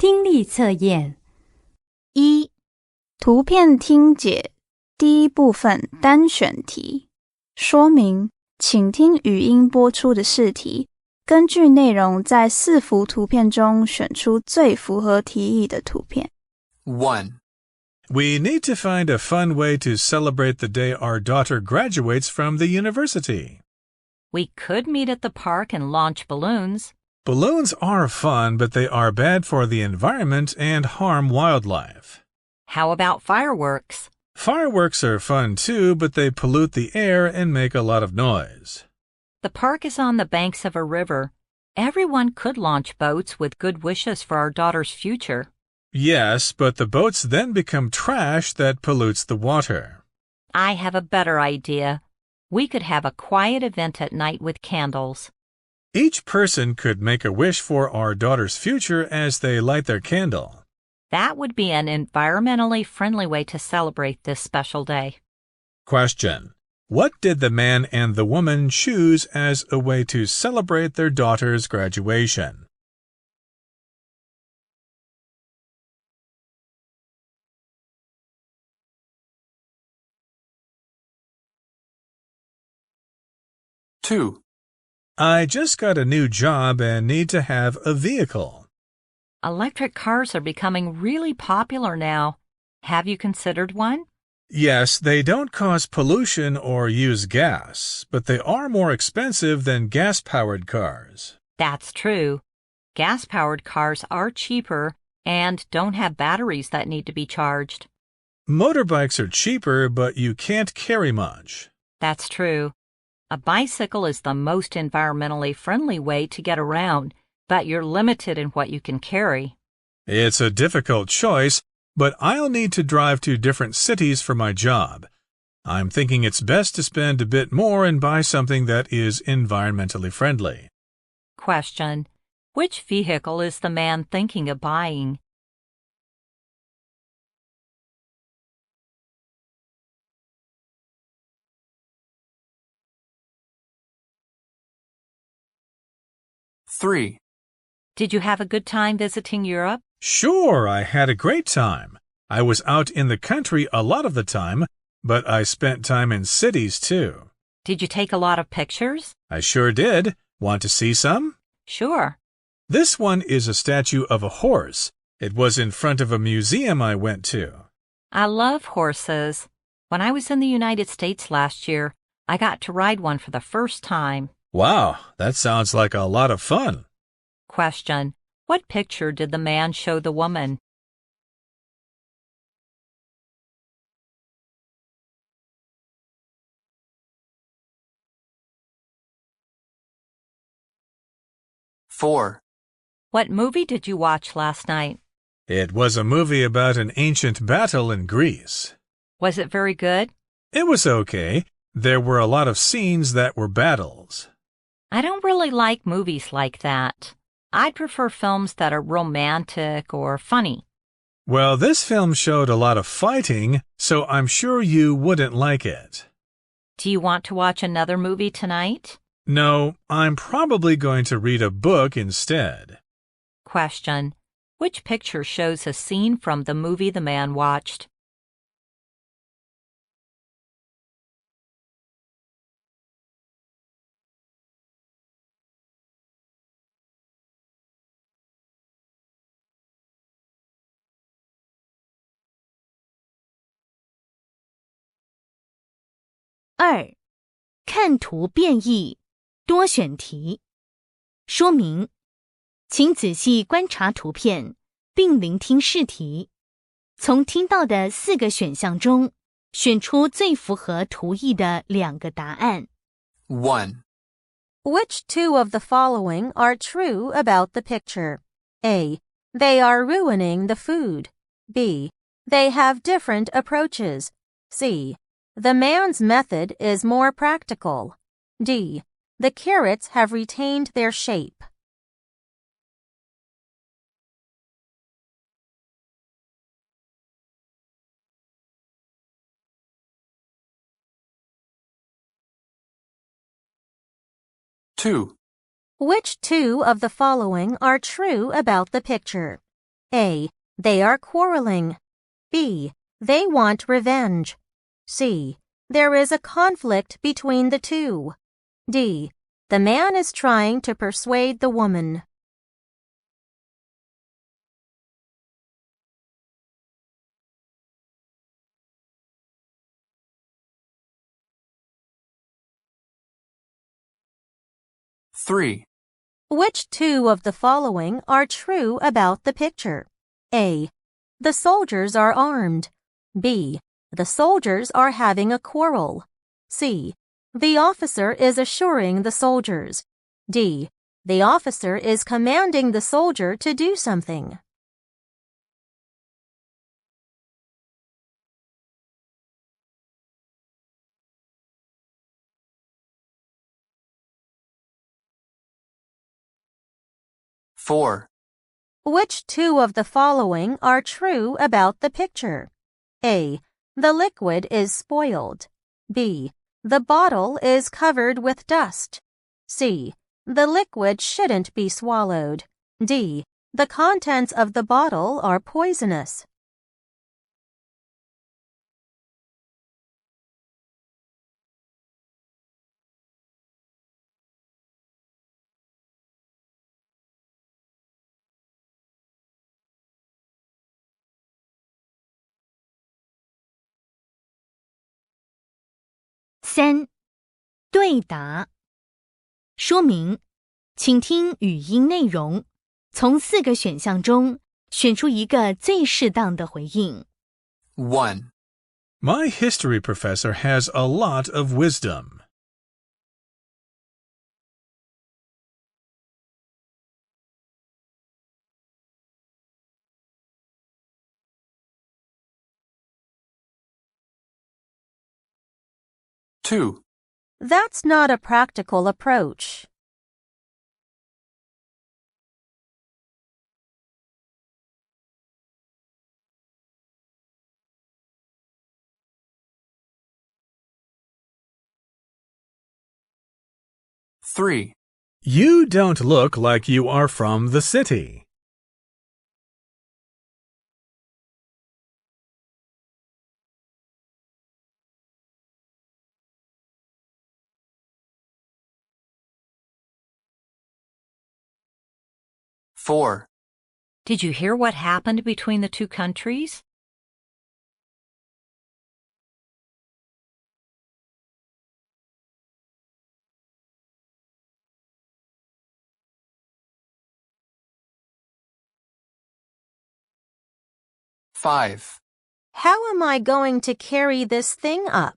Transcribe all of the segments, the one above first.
听力测验1. 图片听解第一部分单选题。说明，请听语音播出的试题，根据内容在4幅图片中选出最符合题意的图片。1. We need to find a fun way to celebrate the day our daughter graduates from the university. We could meet at the park and launch balloons. Balloons are fun, but they are bad for the environment and harm wildlife. How about fireworks? Fireworks are fun too, but they pollute the air and make a lot of noise. The park is on the banks of a river. Everyone could launch boats with good wishes for our daughter's future. Yes, but the boats then become trash that pollutes the water. I have a better idea. We could have a quiet event at night with candles. Each person could make a wish for our daughter's future as they light their candle. That would be an environmentally friendly way to celebrate this special day. Question. What did the man and the woman choose as a way to celebrate their daughter's graduation? Two. I just got a new job and need to have a vehicle. Electric cars are becoming really popular now. Have you considered one? Yes, they don't cause pollution or use gas, but they are more expensive than gas-powered cars. That's true. Gas-powered cars are cheaper and don't have batteries that need to be charged. Motorbikes are cheaper, but you can't carry much. That's true. A bicycle is the most environmentally friendly way to get around, but you're limited in what you can carry. It's a difficult choice, but I'll need to drive to different cities for my job. I'm thinking it's best to spend a bit more and buy something that is environmentally friendly. Question. Which vehicle is the man thinking of buying? Three. Did you have a good time visiting Europe? Sure, I had a great time. I was out in the country a lot of the time, but I spent time in cities too. Did you take a lot of pictures? I sure did. Want to see some? Sure. This one is a statue of a horse. It was in front of a museum I went to. I love horses. When I was in the United States last year, I got to ride one for the first time. Wow, that sounds like a lot of fun. Question. What picture did the man show the woman? Four. What movie did you watch last night? It was a movie about an ancient battle in Greece. Was it very good? It was okay. There were a lot of scenes that were battles. I don't really like movies like that. I'd prefer films that are romantic or funny. Well, this film showed a lot of fighting, so I'm sure you wouldn't like it. Do you want to watch another movie tonight? No, I'm probably going to read a book instead. Question. Which picture shows a scene from the movie the man watched?2. 看图变义多选题。说明，请仔细观察图片，并聆听试题。从听到的4个选项中，选出最符合图意的2个答案。1. Which two of the following are true about the picture? A. They are ruining the food. B. They have different approaches. C. The man's method is more practical. D. The carrots have retained their shape. Two. Which two of the following are true about the picture? A. They are quarreling. B. They want revenge. C. There is a conflict between the two. D. The man is trying to persuade the woman. Three. Which two of the following are true about the picture? A. The soldiers are armed. B. The soldiers are having a quarrel. C. The officer is assuring the soldiers. D. The officer is commanding the soldier to do something. Four. Which two of the following are true about the picture? A. The liquid is spoiled. B. The bottle is covered with dust. C. The liquid shouldn't be swallowed. D. The contents of the bottle are poisonous.3. 对答。说明，请听语音内容，从4个选项中选出一个最适当的回应。1. My history professor has a lot of wisdom. 2. That's not a practical approach. 3. You don't look like you are from the city. 4. Did you hear what happened between the two countries? 5. How am I going to carry this thing up?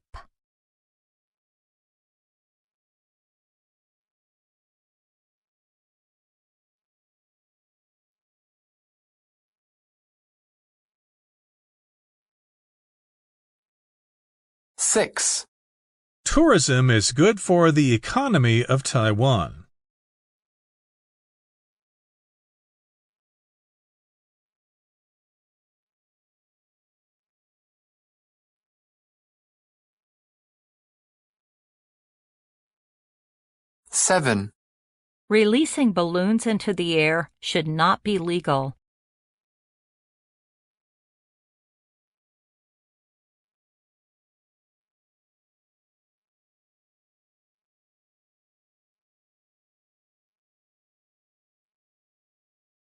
6. Tourism is good for the economy of Taiwan. 7. Releasing balloons into the air should not be legal.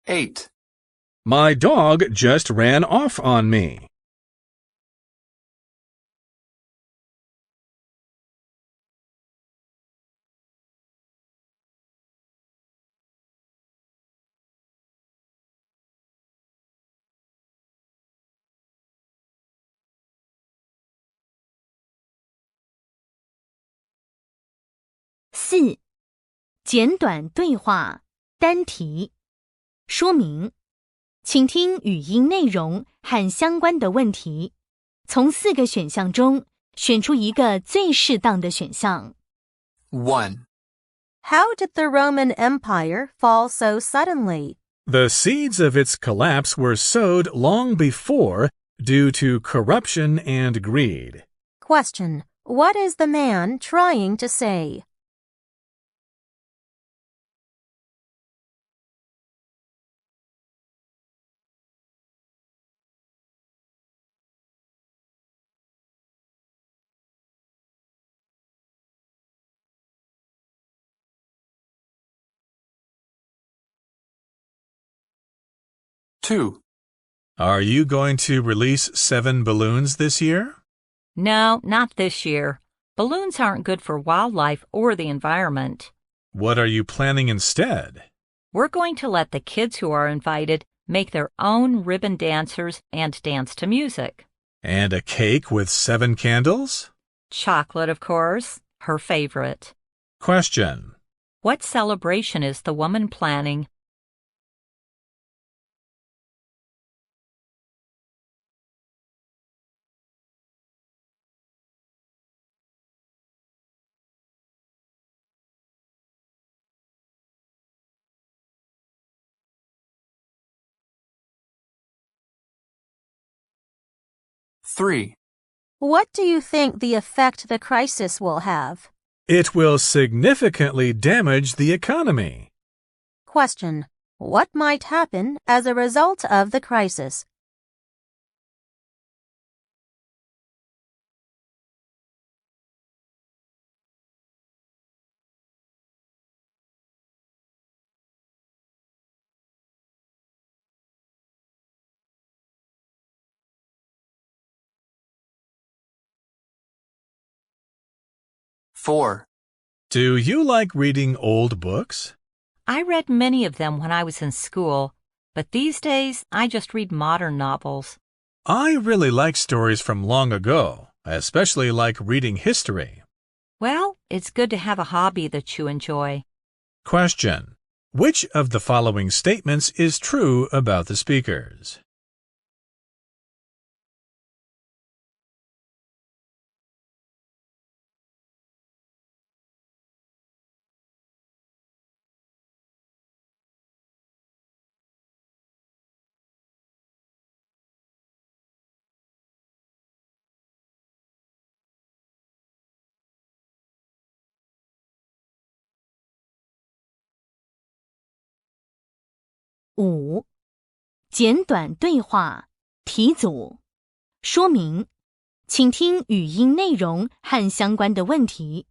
8. My dog just ran off on me. 4. 简短对话单题。说明，请听语音内容和相关的问题，从4个选项中选出一个最适当的选项。1. How did the Roman Empire fall so suddenly? The seeds of its collapse were sowed long before due to corruption and greed. Question. What is the man trying to say? 2. Are you going to release 7 balloons this year? No, not this year. Balloons aren't good for wildlife or the environment. What are you planning instead? We're going to let the kids who are invited make their own ribbon dancers and dance to music. And a cake with 7 candles? Chocolate, of course, her favorite. Question. What celebration is the woman planning? Three. What do you think the effect the crisis will have? It will significantly damage the economy. Question. What might happen as a result of the crisis? Four. Do you like reading old books? I read many of them when I was in school, but these days I just read modern novels. I really like stories from long ago, especially like reading history. Well, it's good to have a hobby that you enjoy. Question. Which of the following statements is true about the speakers?5. 简短对话题组说明，请听语音内容和相关的问题，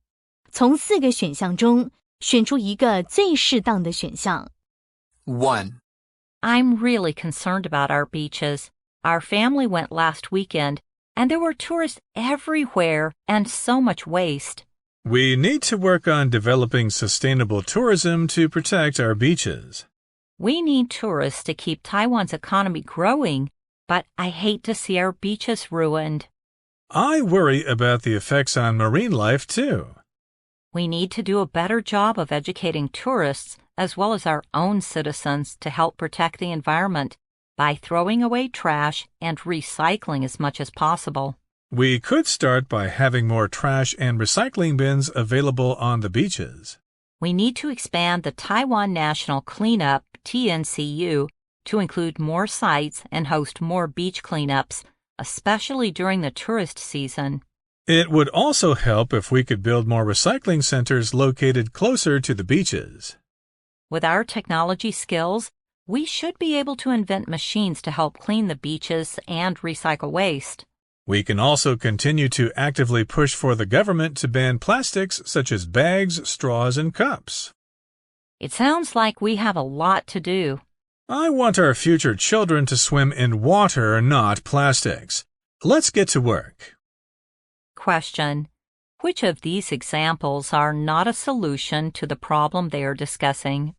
从4个选项中选出一个最适当的选项。 1. I'm really concerned about our beaches. Our family went last weekend, and there were tourists everywhere and so much waste. We need to work on developing sustainable tourism to protect our beaches. We need tourists to keep Taiwan's economy growing, but I hate to see our beaches ruined. I worry about the effects on marine life, too. We need to do a better job of educating tourists as well as our own citizens to help protect the environment by throwing away trash and recycling as much as possible. We could start by having more trash and recycling bins available on the beaches. We need to expand the Taiwan National Cleanup (TNCU) to include more sites and host more beach cleanups, especially during the tourist season. It would also help if we could build more recycling centers located closer to the beaches. With our technology skills, we should be able to invent machines to help clean the beaches and recycle waste. We can also continue to actively push for the government to ban plastics such as bags, straws, and cups. It sounds like we have a lot to do. I want our future children to swim in water, not plastics. Let's get to work. Question. Which of these examples are not a solution to the problem they are discussing?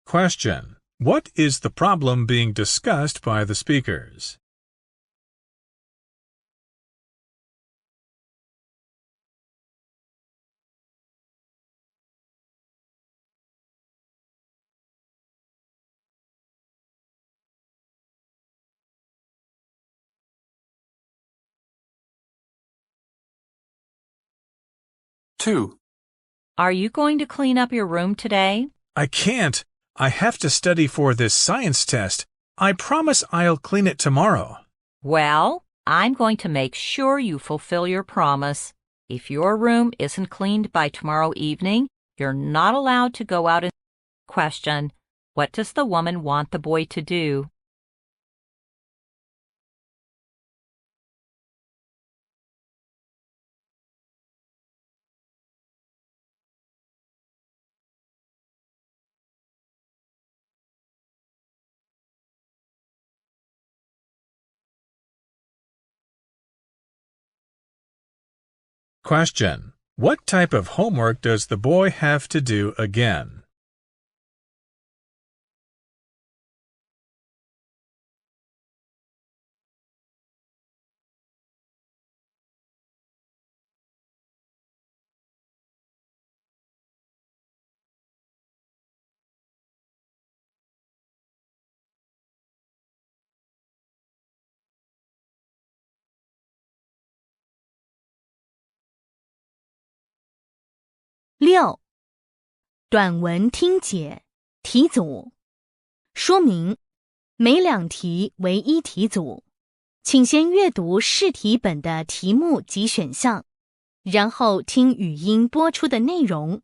Question. What is the problem being discussed by the speakers? Two. Are you going to clean up your room today? I can't. I have to study for this science test. I promise I'll clean it tomorrow. Well, I'm going to make sure you fulfill your promise. If your room isn't cleaned by tomorrow evening, You're not allowed to go out and question, what does the woman want the boy to do? Question. What type of homework does the boy have to do again?6. 短文听解题组说明每两题为一题组，请先阅读试题本的题目及选项，然后听语音播出的内容，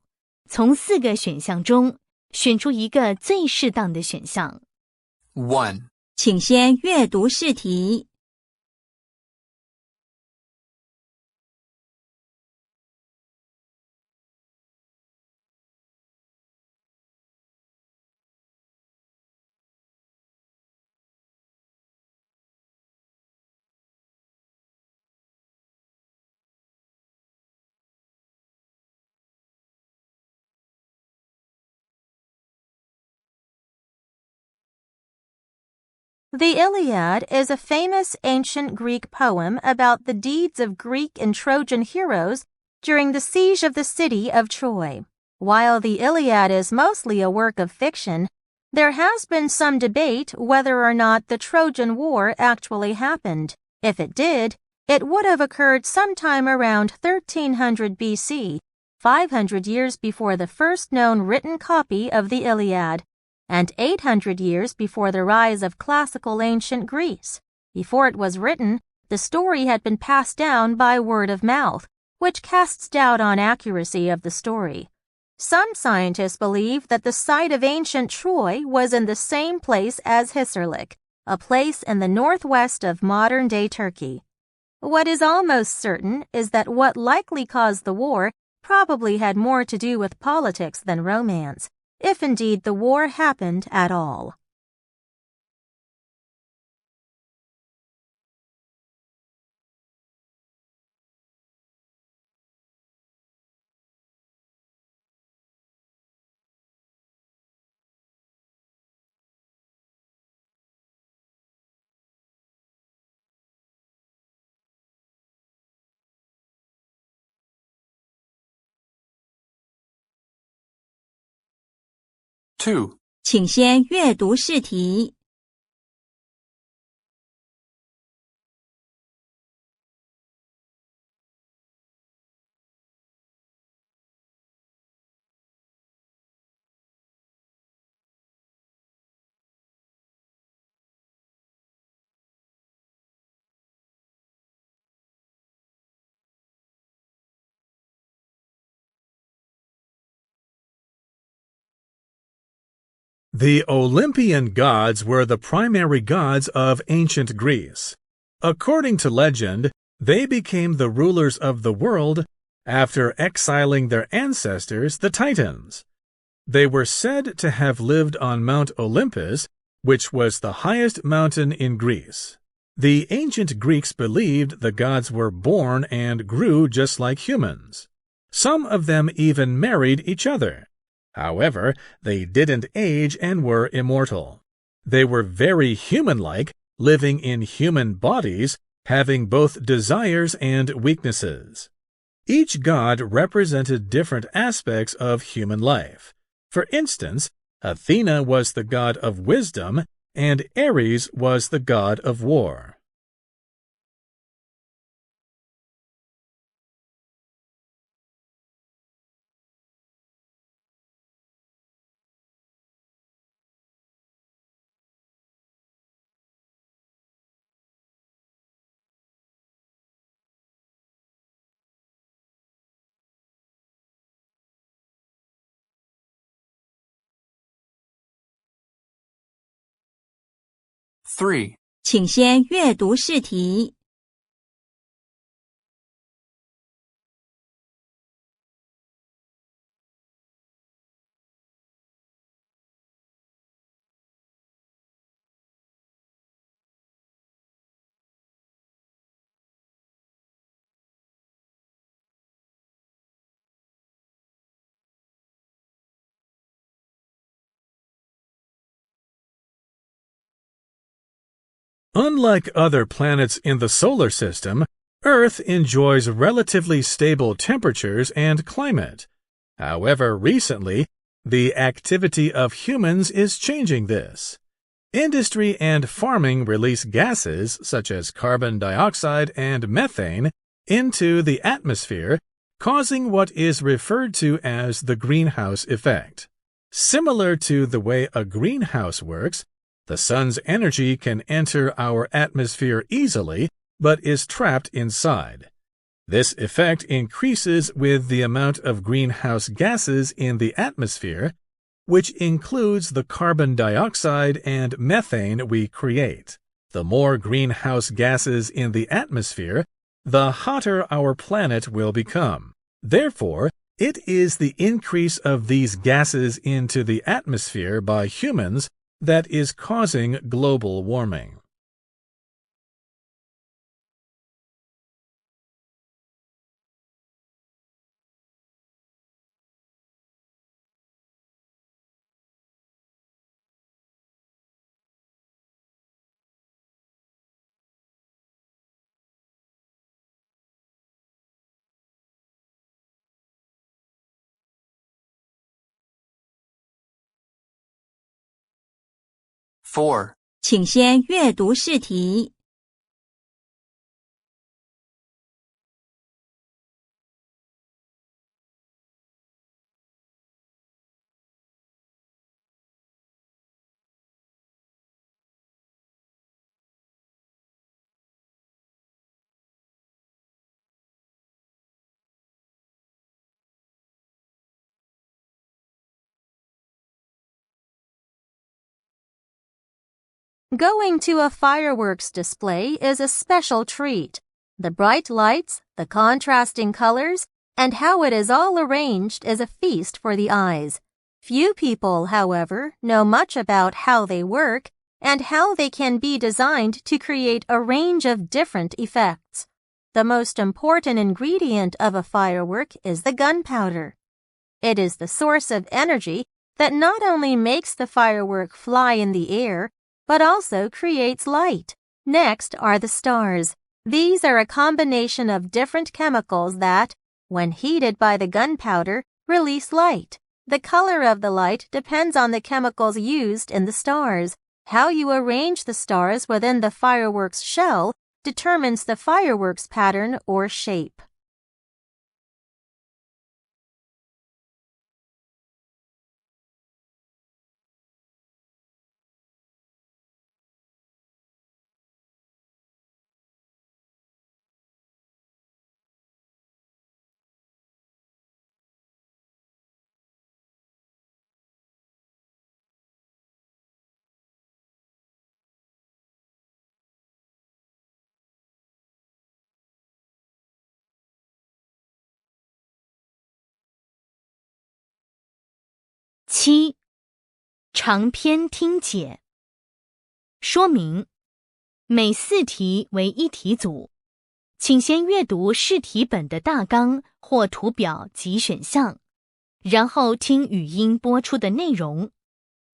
从4个选项中选出一个最适当的选项。1. 请先阅读试题。The Iliad is a famous ancient Greek poem about the deeds of Greek and Trojan heroes during the siege of the city of Troy. While the Iliad is mostly a work of fiction, there has been some debate whether or not the Trojan War actually happened. If it did, it would have occurred sometime around 1300 BC, 500 years before the first known written copy of the Iliad, and 800 years before the rise of classical ancient Greece. Before it was written, the story had been passed down by word of mouth, which casts doubt on accuracy of the story. Some scientists believe that the site of ancient Troy was in the same place as Hisarlik, a place in the northwest of modern-day Turkey. What is almost certain is that what likely caused the war probably had more to do with politics than romance, if indeed the war happened at all. Two. 请先阅读试题。The Olympian gods were the primary gods of ancient Greece. According to legend, they became the rulers of the world after exiling their ancestors, the Titans. They were said to have lived on Mount Olympus, which was the highest mountain in Greece. The ancient Greeks believed the gods were born and grew just like humans. Some of them even married each other. However, they didn't age and were immortal. They were very human-like, living in human bodies, having both desires and weaknesses. Each god represented different aspects of human life. For instance, Athena was the god of wisdom, and Ares was the god of war. 3. 请先阅读试题。Unlike other planets in the solar system, Earth enjoys relatively stable temperatures and climate. However, recently, the activity of humans is changing this. Industry and farming release gases such as carbon dioxide and methane into the atmosphere, causing what is referred to as the greenhouse effect. Similar to the way a greenhouse works, the sun's energy can enter our atmosphere easily, but is trapped inside. This effect increases with the amount of greenhouse gases in the atmosphere, which includes the carbon dioxide and methane we create. The more greenhouse gases in the atmosphere, the hotter our planet will become. Therefore, it is the increase of these gases into the atmosphere by humans that is causing global warming. Four. 请先阅读试题。Going to a fireworks display is a special treat. The bright lights, the contrasting colors, and how it is all arranged is a feast for the eyes. Few people, however, know much about how they work and how they can be designed to create a range of different effects. The most important ingredient of a firework is the gunpowder. It is the source of energy that not only makes the firework fly in the air, but also creates light. Next are the stars. These are a combination of different chemicals that, when heated by the gunpowder, release light. The color of the light depends on the chemicals used in the stars. How you arrange the stars within the fireworks shell determines the fireworks pattern or shape.7. 长篇听解说明每4题为一题组，请先阅读试题本的大纲或图表及选项，然后听语音播出的内容，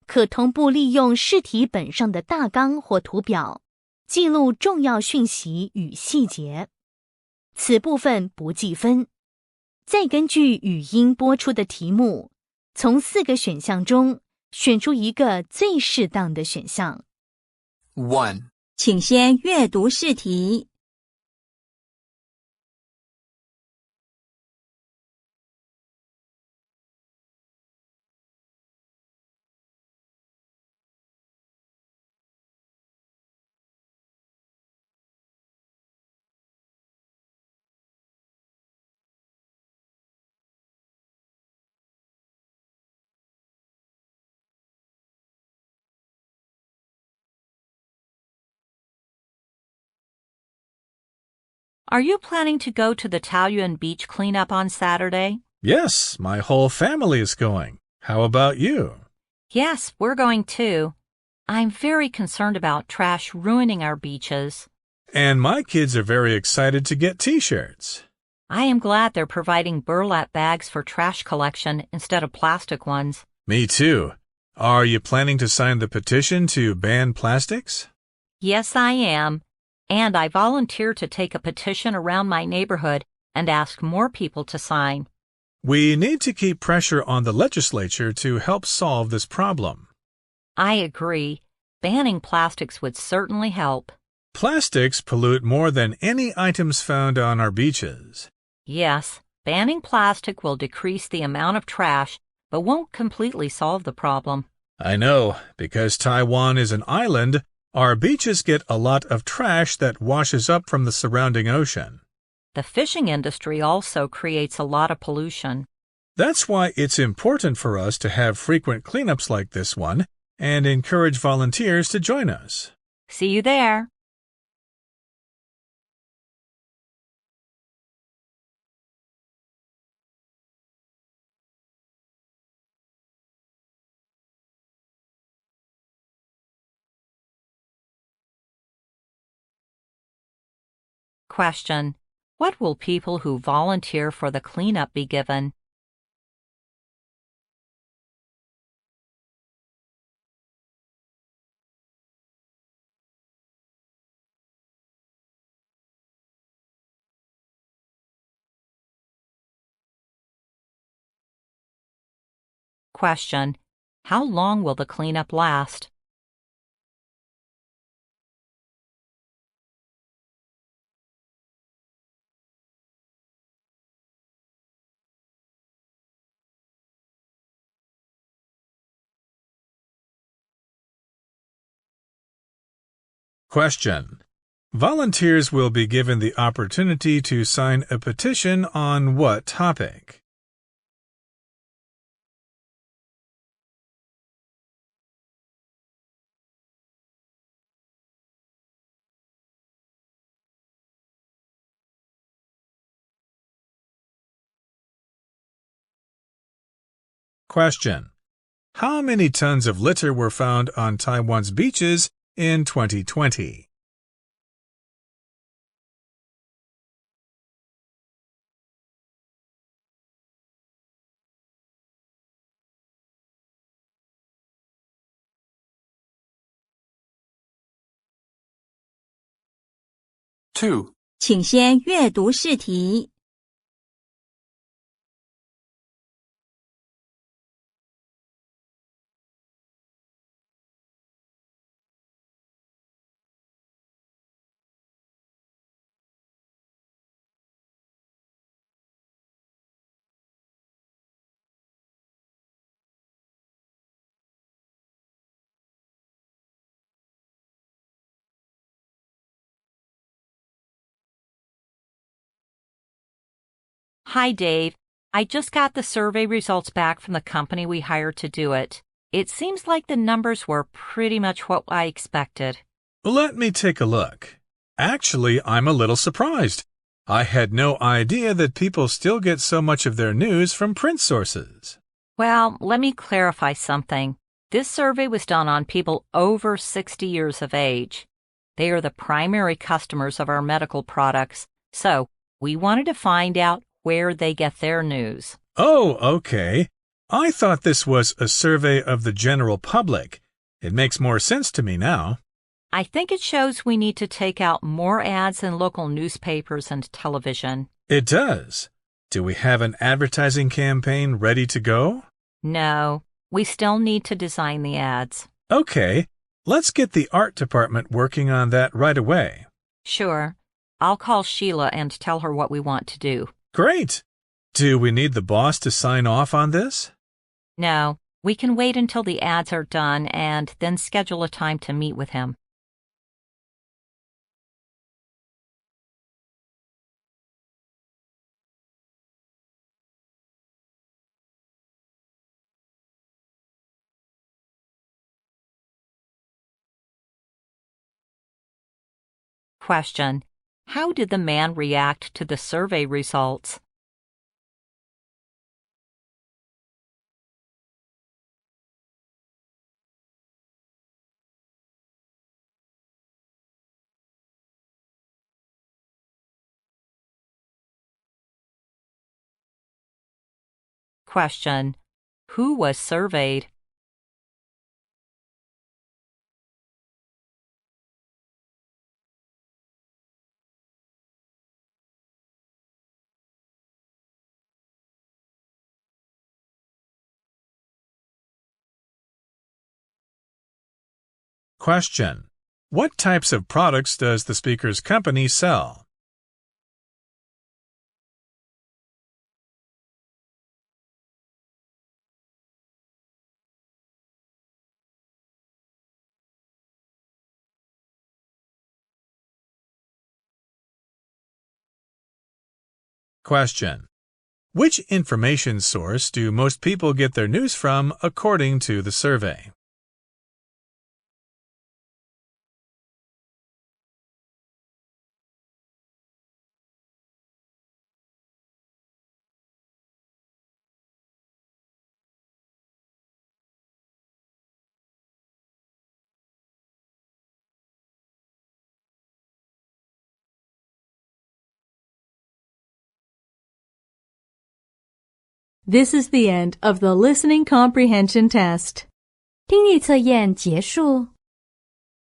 可同步利用试题本上的大纲或图表，记录重要讯息与细节。此部分不计分。再根据语音播出的题目，从4个选项中选出一个最适当的选项。1. 请先阅读试题。Are you planning to go to the Taoyuan beach cleanup on Saturday? Yes, my whole family is going. How about you? Yes, we're going too. I'm very concerned about trash ruining our beaches. And my kids are very excited to get t-shirts. I am glad they're providing burlap bags for trash collection instead of plastic ones. Me too. Are you planning to sign the petition to ban plastics? Yes, I am. And I volunteered to take a petition around my neighborhood and ask more people to sign. We need to keep pressure on the legislature to help solve this problem. I agree. Banning plastics would certainly help. Plastics pollute more than any items found on our beaches. Yes, banning plastic will decrease the amount of trash, but won't completely solve the problem. I know, because Taiwan is an island, our beaches get a lot of trash that washes up from the surrounding ocean. The fishing industry also creates a lot of pollution. That's why it's important for us to have frequent cleanups like this one and encourage volunteers to join us. See you there. Question: What will people who volunteer for the cleanup be given? Question: How long will the cleanup last? Question: Volunteers will be given the opportunity to sign a petition on what topic? Question: How many tons of litter were found on Taiwan's beaches in 2020? Two. 请先阅读试题。Hi, Dave. I just got the survey results back from the company we hired to do it. It seems like the numbers were pretty much what I expected. Let me take a look. Actually, I'm a little surprised. I had no idea that people still get so much of their news from print sources. Well, let me clarify something. This survey was done on people over 60 years of age. They are the primary customers of our medical products, so we wanted to find out where they get their news. Oh, okay. I thought this was a survey of the general public. It makes more sense to me now. I think it shows we need to take out more ads in local newspapers and television. It does. Do we have an advertising campaign ready to go? No, we still need to design the ads. Okay, let's get the art department working on that right away. Sure. I'll call Sheila and tell her what we want to do. Great! Do we need the boss to sign off on this? No, we can wait until the ads are done and then schedule a time to meet with him. Question: How did the man react to the survey results? Question: Who was surveyed? Question: What types of products does the speaker's company sell? Question: Which information source do most people get their news from according to the survey? This is the end of the listening comprehension test. 听力测验结束。